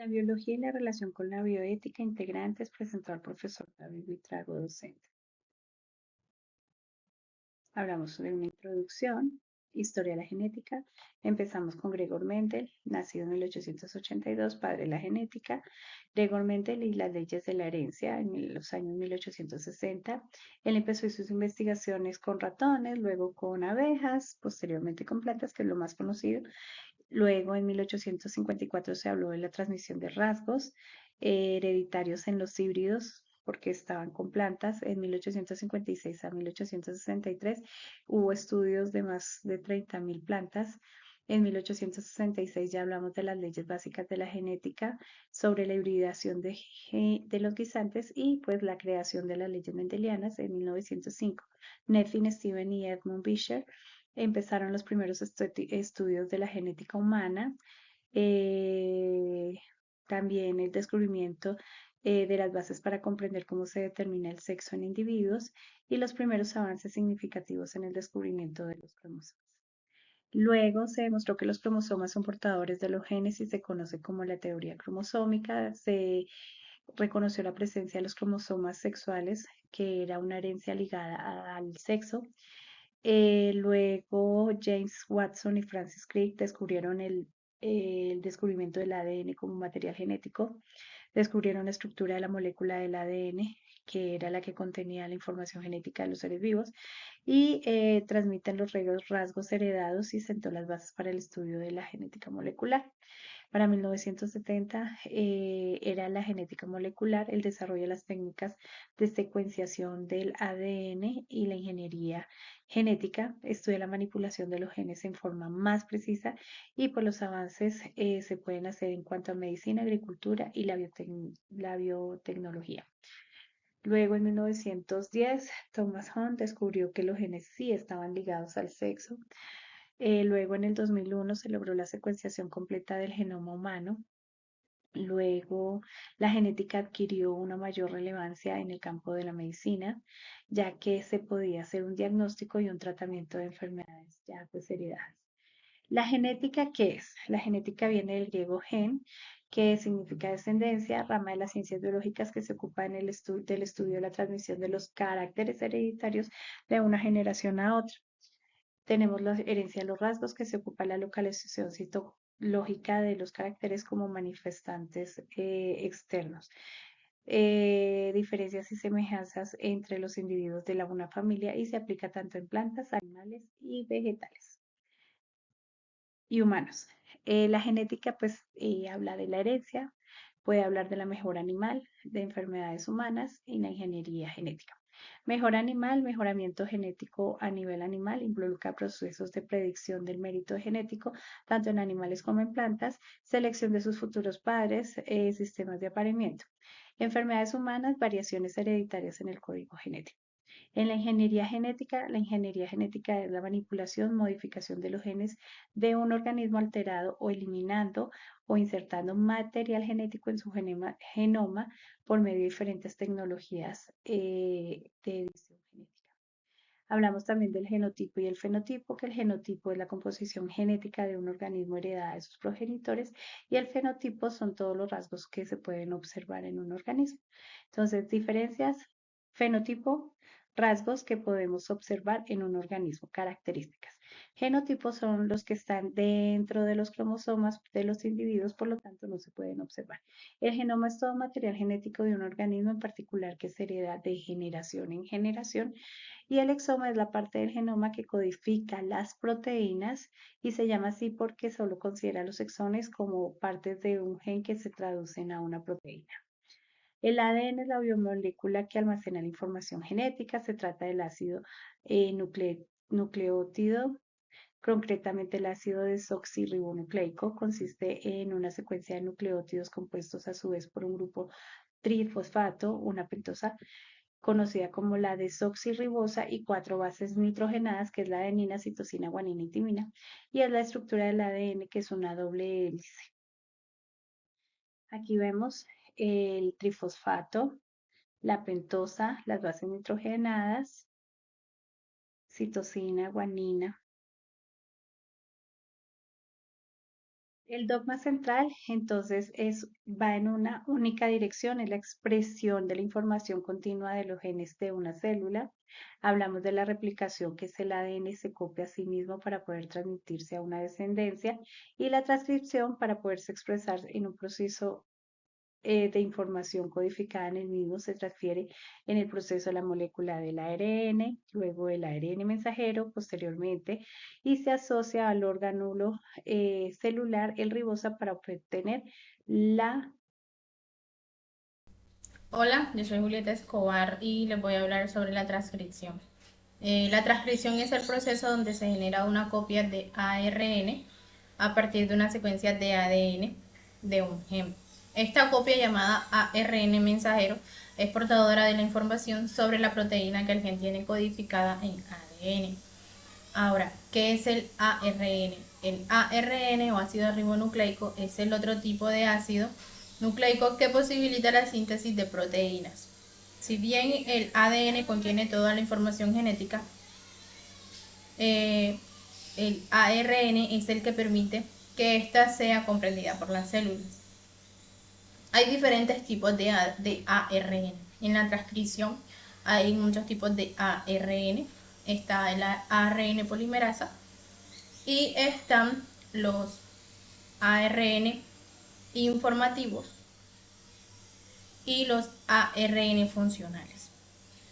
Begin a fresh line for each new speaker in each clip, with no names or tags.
La biología y la relación con la bioética integrantes presentó al profesor David Vitrago, docente. Hablamos de una introducción, historia de la genética. Empezamos con Gregor Mendel, nacido en 1882, padre de la genética. Gregor Mendel y las leyes de la herencia en los años 1860. Él empezó sus investigaciones con ratones, luego con abejas, posteriormente con plantas, que es lo más conocido. Luego, en 1854 se habló de la transmisión de rasgos hereditarios en los híbridos, porque estaban con plantas. En 1856 a 1863 hubo estudios de más de 30.000 plantas. En 1866 ya hablamos de las leyes básicas de la genética sobre la hibridación de los guisantes y pues la creación de las leyes mendelianas en 1905. Nephin, Steven y Edmund Fischer empezaron los primeros estudios de la genética humana. eh, También el descubrimiento de las bases para comprender cómo se determina el sexo en individuos y los primeros avances significativos en el descubrimiento de los cromosomas. Luego se demostró que los cromosomas son portadores de los genes y se conoce como la teoría cromosómica. Se reconoció la presencia de los cromosomas sexuales, que era una herencia ligada al sexo. Luego James Watson y Francis Crick descubrieron el descubrimiento del ADN como material genético. Descubrieron la estructura de la molécula del ADN, que era la que contenía la información genética de los seres vivos, y transmiten los rasgos heredados y sentó las bases para el estudio de la genética molecular. Para 1970 era la genética molecular, el desarrollo de las técnicas de secuenciación del ADN y la ingeniería genética, estudia la manipulación de los genes en forma más precisa y por los avances se pueden hacer en cuanto a medicina, agricultura y la biotecnología. Luego, en 1910, Thomas Hunt descubrió que los genes sí estaban ligados al sexo. Luego, en el 2001, se logró la secuenciación completa del genoma humano. Luego, la genética adquirió una mayor relevancia en el campo de la medicina, ya que se podía hacer un diagnóstico y un tratamiento de enfermedades ya pues heredadas. ¿La genética qué es? La genética viene del griego gen, que significa descendencia, rama de las ciencias biológicas que se ocupa del estudio de la transmisión de los caracteres hereditarios de una generación a otra. Tenemos la herencia de los rasgos, que se ocupa de la localización citológica de los caracteres como manifestantes externos. Diferencias y semejanzas entre los individuos de una familia y se aplica tanto en plantas, animales y vegetales y humanos. La genética pues habla de la herencia, puede hablar de la mejora animal, de enfermedades humanas y la ingeniería genética. Mejora animal, mejoramiento genético a nivel animal, involucra procesos de predicción del mérito genético, tanto en animales como en plantas, selección de sus futuros padres, sistemas de apareamiento. Enfermedades humanas, variaciones hereditarias en el código genético. En la ingeniería genética es la manipulación, modificación de los genes de un organismo alterado o eliminando o insertando material genético en su genoma por medio de diferentes tecnologías de edición genética. Hablamos también del genotipo y el fenotipo, que el genotipo es la composición genética de un organismo heredada de sus progenitores y el fenotipo son todos los rasgos que se pueden observar en un organismo. Entonces, diferencias, fenotipo, rasgos que podemos observar en un organismo, características. Genotipos son los que están dentro de los cromosomas de los individuos, por lo tanto no se pueden observar. El genoma es todo material genético de un organismo en particular que se hereda de generación en generación y el exoma es la parte del genoma que codifica las proteínas y se llama así porque solo considera los exones como partes de un gen que se traducen a una proteína. El ADN es la biomolécula que almacena la información genética. Se trata del ácido nucleótido, concretamente el ácido desoxirribonucleico. Consiste en una secuencia de nucleótidos compuestos a su vez por un grupo trifosfato, una pentosa, conocida como la desoxirribosa, y cuatro bases nitrogenadas, que es la adenina, citosina, guanina y timina, y es la estructura del ADN, que es una doble hélice. Aquí vemos el trifosfato, la pentosa, las bases nitrogenadas, citosina, guanina, El dogma central, entonces, va en una única dirección, es la expresión de la información continua de los genes de una célula. Hablamos de la replicación, que es el ADN se copia a sí mismo para poder transmitirse a una descendencia, y la transcripción para poderse expresar en un proceso de información codificada en el mismo se transfiere en el proceso de la molécula del ARN, luego el ARN mensajero posteriormente, y se asocia al orgánulo celular, el ribosa, para obtener la...
Hola, yo soy Julieta Escobar y les voy a hablar sobre la transcripción. La transcripción es el proceso donde se genera una copia de ARN a partir de una secuencia de ADN de un gen. Esta copia llamada ARN mensajero es portadora de la información sobre la proteína que el gen tiene codificada en ADN. Ahora, ¿qué es el ARN? El ARN o ácido ribonucleico es el otro tipo de ácido nucleico que posibilita la síntesis de proteínas. Si bien el ADN contiene toda la información genética, eh, el ARN es el que permite que ésta sea comprendida por las células. Hay diferentes tipos de ARN. En la transcripción hay muchos tipos de ARN. Está el ARN polimerasa y están los ARN informativos y los ARN funcionales.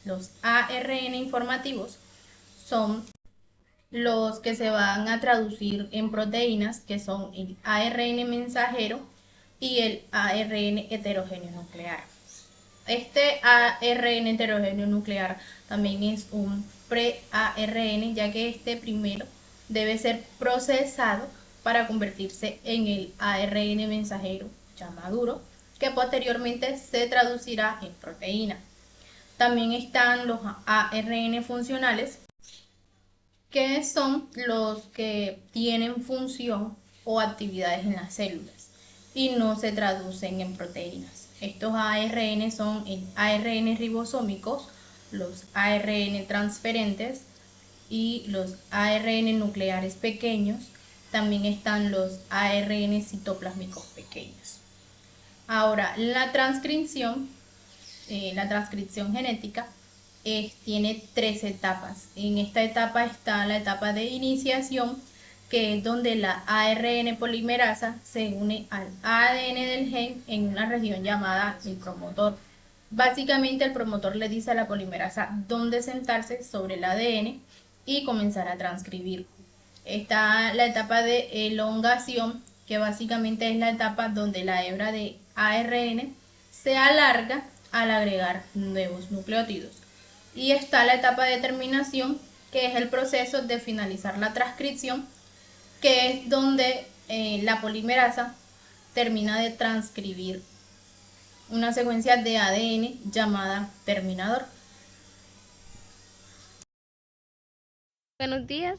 Los ARN informativos son los que se van a traducir en proteínas, que son el ARN mensajero y el ARN heterogéneo nuclear. Este ARN heterogéneo nuclear también es un pre-ARN, ya que este primero debe ser procesado para convertirse en el ARN mensajero ya maduro, que posteriormente se traducirá en proteína. También están los ARN funcionales, que son los que tienen función o actividades en las células y no se traducen en proteínas. Estos ARN son el ARN ribosómicos, los ARN transferentes y los ARN nucleares pequeños. También están los ARN citoplásmicos pequeños. Ahora, la transcripción genética tiene tres etapas. En esta etapa está la etapa de iniciación, que es donde la ARN polimerasa se une al ADN del gen en una región llamada el promotor. Básicamente el promotor le dice a la polimerasa dónde sentarse sobre el ADN y comenzar a transcribir. Está la etapa de elongación, que básicamente es la etapa donde la hebra de ARN se alarga al agregar nuevos nucleótidos. Y está la etapa de terminación, que es el proceso de finalizar la transcripción, que es donde la polimerasa termina de transcribir una secuencia de ADN llamada terminador.
Buenos días,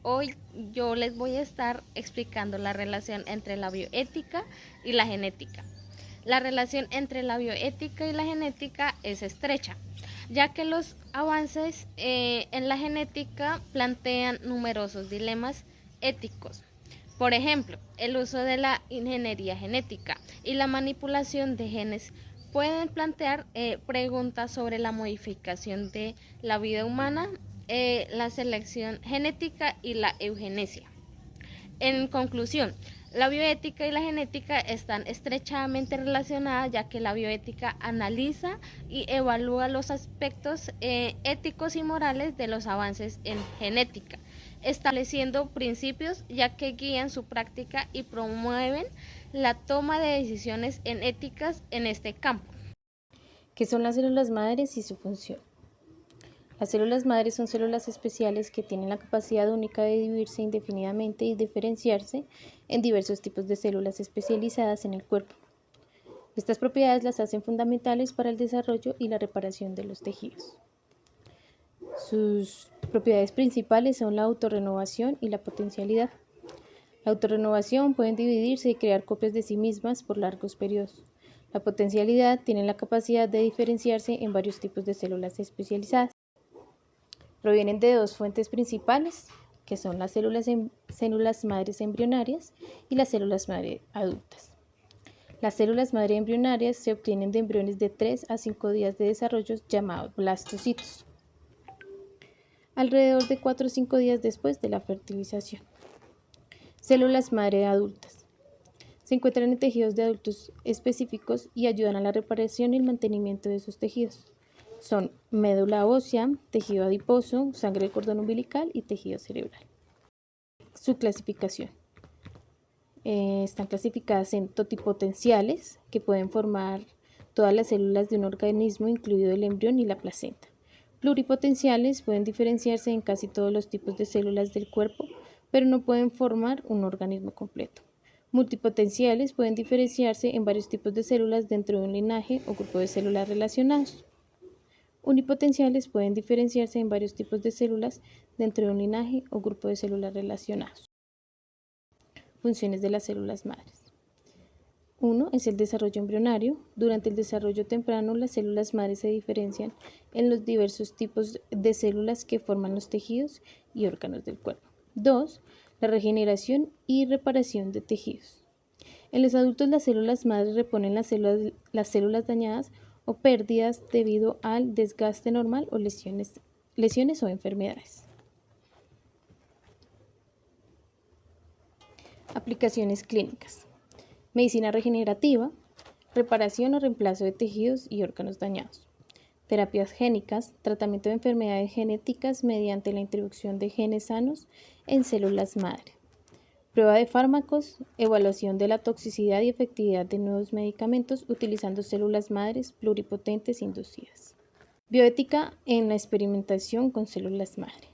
hoy yo les voy a estar explicando la relación entre la bioética y la genética. La relación entre la bioética y la genética es estrecha, ya que los avances en la genética plantean numerosos dilemas éticos. Por ejemplo, el uso de la ingeniería genética y la manipulación de genes pueden plantear preguntas sobre la modificación de la vida humana, la selección genética y la eugenesia. En conclusión, la bioética y la genética están estrechamente relacionadas, ya que la bioética analiza y evalúa los aspectos éticos y morales de los avances en genética, estableciendo principios ya que guían su práctica y promueven la toma de decisiones éticas en este campo.
¿Qué son las células madres y su función? Las células madres son células especiales que tienen la capacidad única de dividirse indefinidamente y diferenciarse en diversos tipos de células especializadas en el cuerpo. Estas propiedades las hacen fundamentales para el desarrollo y la reparación de los tejidos. Sus propiedades principales son la autorrenovación y la potencialidad. La autorrenovación pueden dividirse y crear copias de sí mismas por largos periodos. La potencialidad tiene la capacidad de diferenciarse en varios tipos de células especializadas. Provienen de dos fuentes principales, que son las células madres embrionarias y las células madre adultas. Las células madre embrionarias se obtienen de embriones de 3 a 5 días de desarrollo llamados blastocitos, alrededor de 4 o 5 días después de la fertilización. Células madre adultas. Se encuentran en tejidos de adultos específicos y ayudan a la reparación y el mantenimiento de sus tejidos. Son médula ósea, tejido adiposo, sangre del cordón umbilical y tejido cerebral. Su clasificación. Están clasificadas en totipotenciales, que pueden formar todas las células de un organismo, incluido el embrión y la placenta. Pluripotenciales pueden diferenciarse en casi todos los tipos de células del cuerpo, pero no pueden formar un organismo completo. Multipotenciales pueden diferenciarse en varios tipos de células dentro de un linaje o grupo de células relacionados. Unipotenciales pueden diferenciarse en varios tipos de células dentro de un linaje o grupo de células relacionados. Funciones de las células madres. 1 es el desarrollo embrionario. Durante el desarrollo temprano, las células madres se diferencian en los diversos tipos de células que forman los tejidos y órganos del cuerpo. 2. La regeneración y reparación de tejidos. En los adultos, las células madres reponen las células dañadas o pérdidas debido al desgaste normal o lesiones o enfermedades. Aplicaciones clínicas. Medicina regenerativa, reparación o reemplazo de tejidos y órganos dañados. Terapias génicas, tratamiento de enfermedades genéticas mediante la introducción de genes sanos en células madre. Prueba de fármacos, evaluación de la toxicidad y efectividad de nuevos medicamentos utilizando células madres pluripotentes inducidas. Bioética en la experimentación con células madre.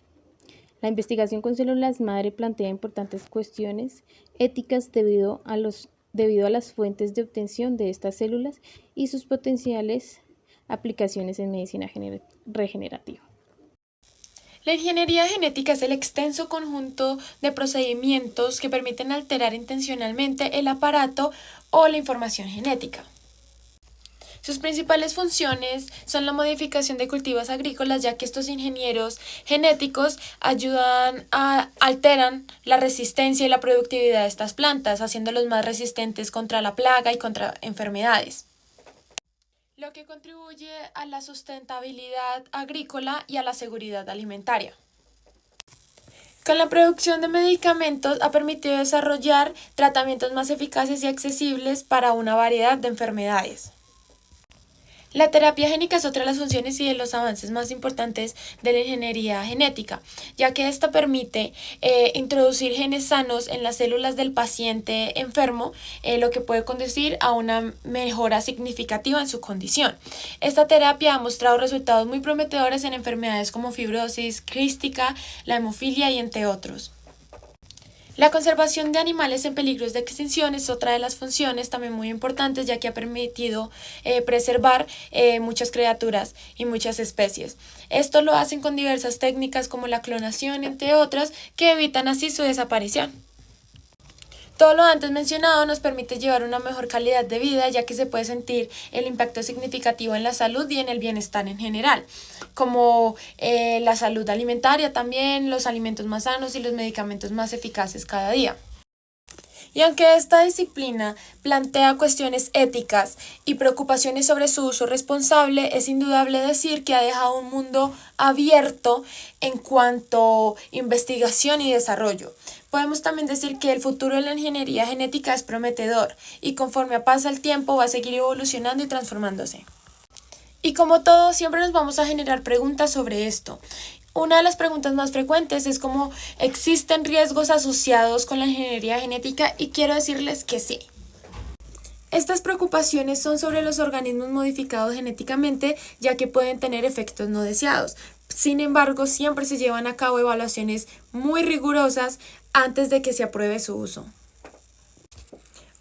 La investigación con células madre plantea importantes cuestiones éticas debido a las fuentes de obtención de estas células y sus potenciales aplicaciones en medicina regenerativa.
La ingeniería genética es el extenso conjunto de procedimientos que permiten alterar intencionalmente el aparato o la información genética. Sus principales funciones son la modificación de cultivos agrícolas, ya que estos ingenieros genéticos alteran la resistencia y la productividad de estas plantas, haciéndolos más resistentes contra la plaga y contra enfermedades, lo que contribuye a la sustentabilidad agrícola y a la seguridad alimentaria. Con la producción de medicamentos ha permitido desarrollar tratamientos más eficaces y accesibles para una variedad de enfermedades. La terapia génica es otra de las funciones y de los avances más importantes de la ingeniería genética, ya que esta permite introducir genes sanos en las células del paciente enfermo, lo que puede conducir a una mejora significativa en su condición. Esta terapia ha mostrado resultados muy prometedores en enfermedades como fibrosis quística, la hemofilia y entre otros. La conservación de animales en peligros de extinción es otra de las funciones también muy importantes, ya que ha permitido preservar muchas criaturas y muchas especies. Esto lo hacen con diversas técnicas como la clonación, entre otras, que evitan así su desaparición. Todo lo antes mencionado nos permite llevar una mejor calidad de vida, ya que se puede sentir el impacto significativo en la salud y en el bienestar en general, como la salud alimentaria también, los alimentos más sanos y los medicamentos más eficaces cada día. Y aunque esta disciplina plantea cuestiones éticas y preocupaciones sobre su uso responsable, es indudable decir que ha dejado un mundo abierto en cuanto a investigación y desarrollo. Podemos también decir que el futuro de la ingeniería genética es prometedor y conforme pasa el tiempo va a seguir evolucionando y transformándose. Y como todo, siempre nos vamos a generar preguntas sobre esto. Una de las preguntas más frecuentes es cómo existen riesgos asociados con la ingeniería genética y quiero decirles que sí. Estas preocupaciones son sobre los organismos modificados genéticamente, ya que pueden tener efectos no deseados. Sin embargo, siempre se llevan a cabo evaluaciones muy rigurosas antes de que se apruebe su uso.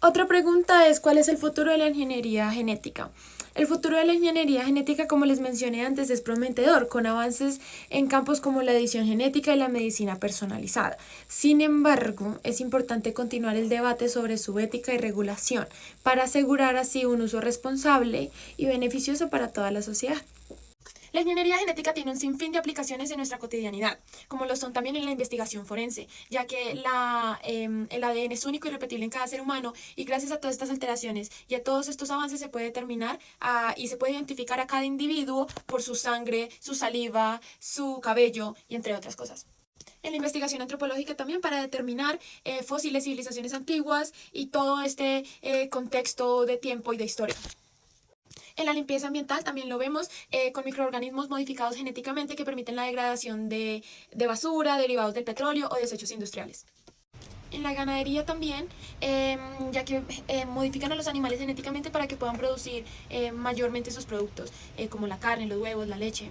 Otra pregunta es ¿cuál es el futuro de la ingeniería genética? El futuro de la ingeniería genética, como les mencioné antes, es prometedor, con avances en campos como la edición genética y la medicina personalizada. Sin embargo, es importante continuar el debate sobre su ética y regulación para asegurar así un uso responsable y beneficioso para toda la sociedad. La ingeniería genética tiene un sinfín de aplicaciones en nuestra cotidianidad, como lo son también en la investigación forense, ya que el ADN es único y repetible en cada ser humano y gracias a todas estas alteraciones y a todos estos avances se puede determinar y se puede identificar a cada individuo por su sangre, su saliva, su cabello y entre otras cosas. En la investigación antropológica también para determinar fósiles, civilizaciones antiguas y todo este contexto de tiempo y de historia. En la limpieza ambiental también lo vemos con microorganismos modificados genéticamente que permiten la degradación de basura, derivados del petróleo o desechos industriales. En la ganadería también, ya que modifican a los animales genéticamente para que puedan producir mayormente sus productos, como la carne, los huevos, la leche.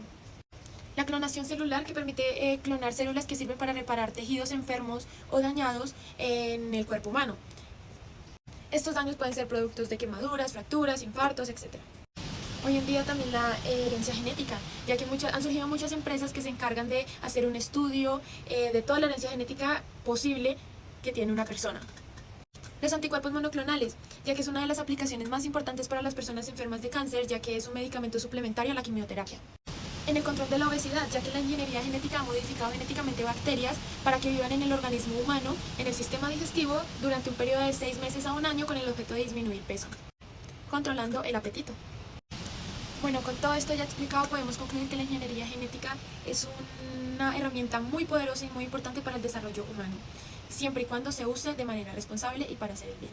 La clonación celular, que permite clonar células que sirven para reparar tejidos enfermos o dañados en el cuerpo humano. Estos daños pueden ser productos de quemaduras, fracturas, infartos, etc. Hoy en día también la herencia genética, ya que han surgido muchas empresas que se encargan de hacer un estudio de toda la herencia genética posible que tiene una persona. Los anticuerpos monoclonales, ya que es una de las aplicaciones más importantes para las personas enfermas de cáncer, ya que es un medicamento suplementario a la quimioterapia. En el control de la obesidad, ya que la ingeniería genética ha modificado genéticamente bacterias para que vivan en el organismo humano, en el sistema digestivo, durante un periodo de 6 meses a un año con el objeto de disminuir peso, controlando el apetito. Bueno, con todo esto ya explicado, podemos concluir que la ingeniería genética es una herramienta muy poderosa y muy importante para el desarrollo humano, siempre y cuando se use de manera responsable y para hacer el bien.